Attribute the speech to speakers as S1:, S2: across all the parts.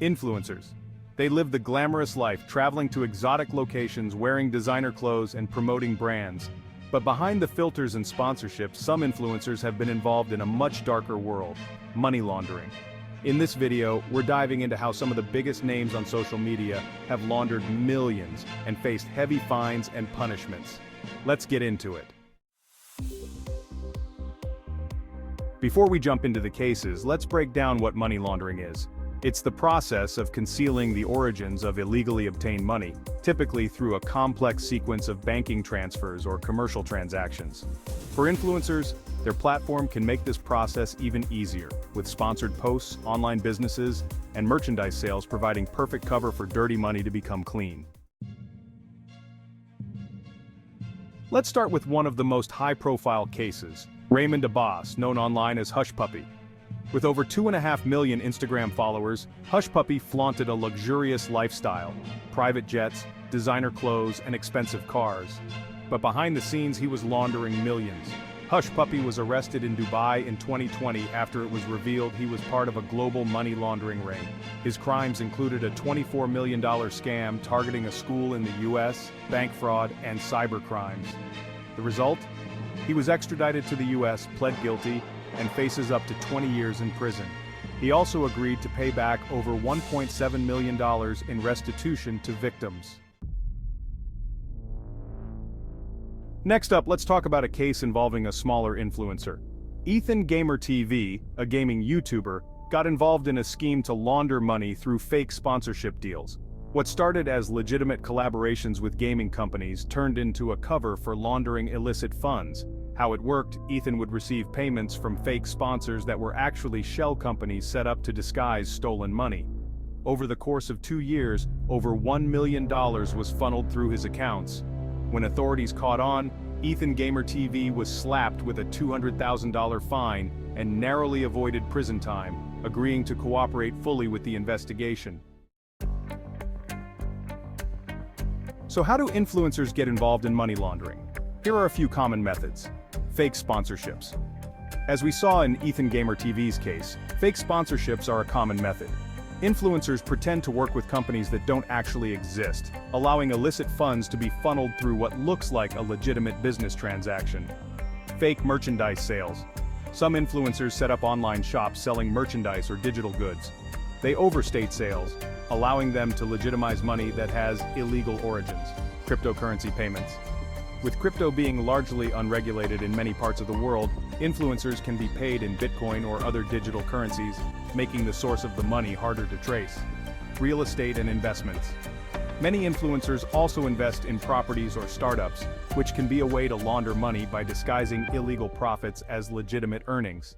S1: Influencers. They live the glamorous life, traveling to exotic locations, wearing designer clothes, and promoting brands. But behind the filters and sponsorships, some influencers have been involved in a much darker world: money laundering. In this video, we're diving into how some of the biggest names on social media have laundered millions and faced heavy fines and punishments. Let's get into it. Before we jump into the cases, let's break down what money laundering is. It's the process of concealing the origins of illegally obtained money, typically through a complex sequence of banking transfers or commercial transactions. For influencers, their platform can make this process even easier, with sponsored posts, online businesses, and merchandise sales providing perfect cover for dirty money to become clean. Let's start with one of the most high-profile cases: Raymond Abbas, known online as Hush Puppy. With over 2.5 million Instagram followers, Hush Puppy flaunted a luxurious lifestyle: private jets, designer clothes, and expensive cars. But behind the scenes, he was laundering millions. Hush Puppy was arrested in Dubai in 2020 after it was revealed he was part of a global money laundering ring. His crimes included a $24 million scam targeting a school in the US, bank fraud, and cyber crimes. The result? He was extradited to the US, pled guilty, and faces up to 20 years in prison. He also agreed to pay back over $1.7 million in restitution to victims. Next up, let's talk about a case involving a smaller influencer. Ethan Gamer TV, a gaming YouTuber, got involved in a scheme to launder money through fake sponsorship deals. What started as legitimate collaborations with gaming companies turned into a cover for laundering illicit funds. How it worked: Ethan would receive payments from fake sponsors that were actually shell companies set up to disguise stolen money. Over the course of 2 years, over $1 million was funneled through his accounts. When authorities caught on, Ethan Gamer TV was slapped with a $200,000 fine and narrowly avoided prison time, agreeing to cooperate fully with the investigation. So how do influencers get involved in money laundering? Here are a few common methods. Fake sponsorships. As we saw in Ethan Gamer TV's case, fake sponsorships are a common method. Influencers pretend to work with companies that don't actually exist, allowing illicit funds to be funneled through what looks like a legitimate business transaction. Fake merchandise sales. Some influencers set up online shops selling merchandise or digital goods. They overstate sales, allowing them to legitimize money that has illegal origins. Cryptocurrency payments. With crypto being largely unregulated in many parts of the world, influencers can be paid in Bitcoin or other digital currencies, making the source of the money harder to trace. Real estate and investments. Many influencers also invest in properties or startups, which can be a way to launder money by disguising illegal profits as legitimate earnings.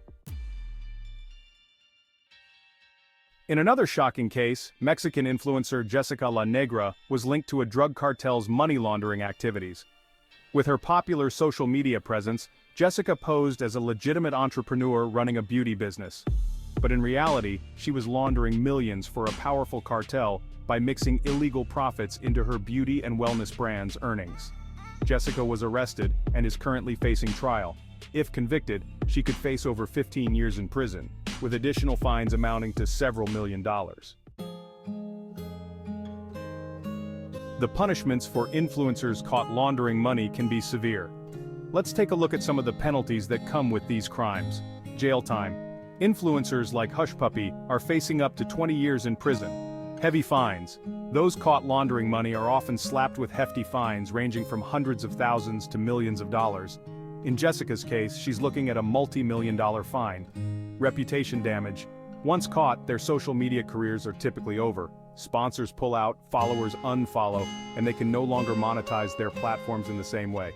S1: In another shocking case, Mexican influencer Jessica La Negra was linked to a drug cartel's money laundering activities. With her popular social media presence, Jessica posed as a legitimate entrepreneur running a beauty business. But in reality, she was laundering millions for a powerful cartel by mixing illegal profits into her beauty and wellness brand's earnings. Jessica was arrested and is currently facing trial. If convicted, she could face over 15 years in prison, with additional fines amounting to several million dollars. The punishments for influencers caught laundering money can be severe. Let's take a look at some of the penalties that come with these crimes. Jail time. Influencers like Hush Puppy are facing up to 20 years in prison. Heavy fines. Those caught laundering money are often slapped with hefty fines ranging from hundreds of thousands to millions of dollars. In Jessica's case, she's looking at a multi-million-dollar fine. Reputation damage. Once caught, their social media careers are typically over. Sponsors pull out, followers unfollow, and they can no longer monetize their platforms in the same way.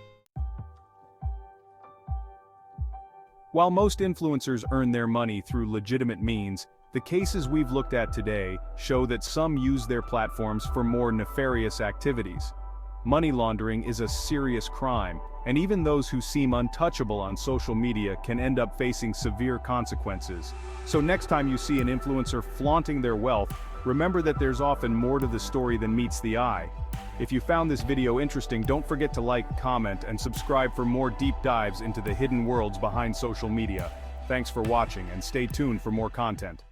S1: While most influencers earn their money through legitimate means, the cases we've looked at today show that some use their platforms for more nefarious activities. Money laundering is a serious crime, and even those who seem untouchable on social media can end up facing severe consequences. So next time you see an influencer flaunting their wealth, remember that there's often more to the story than meets the eye. If you found this video interesting, don't forget to like, comment, and subscribe for more deep dives into the hidden worlds behind social media. Thanks for watching, and stay tuned for more content.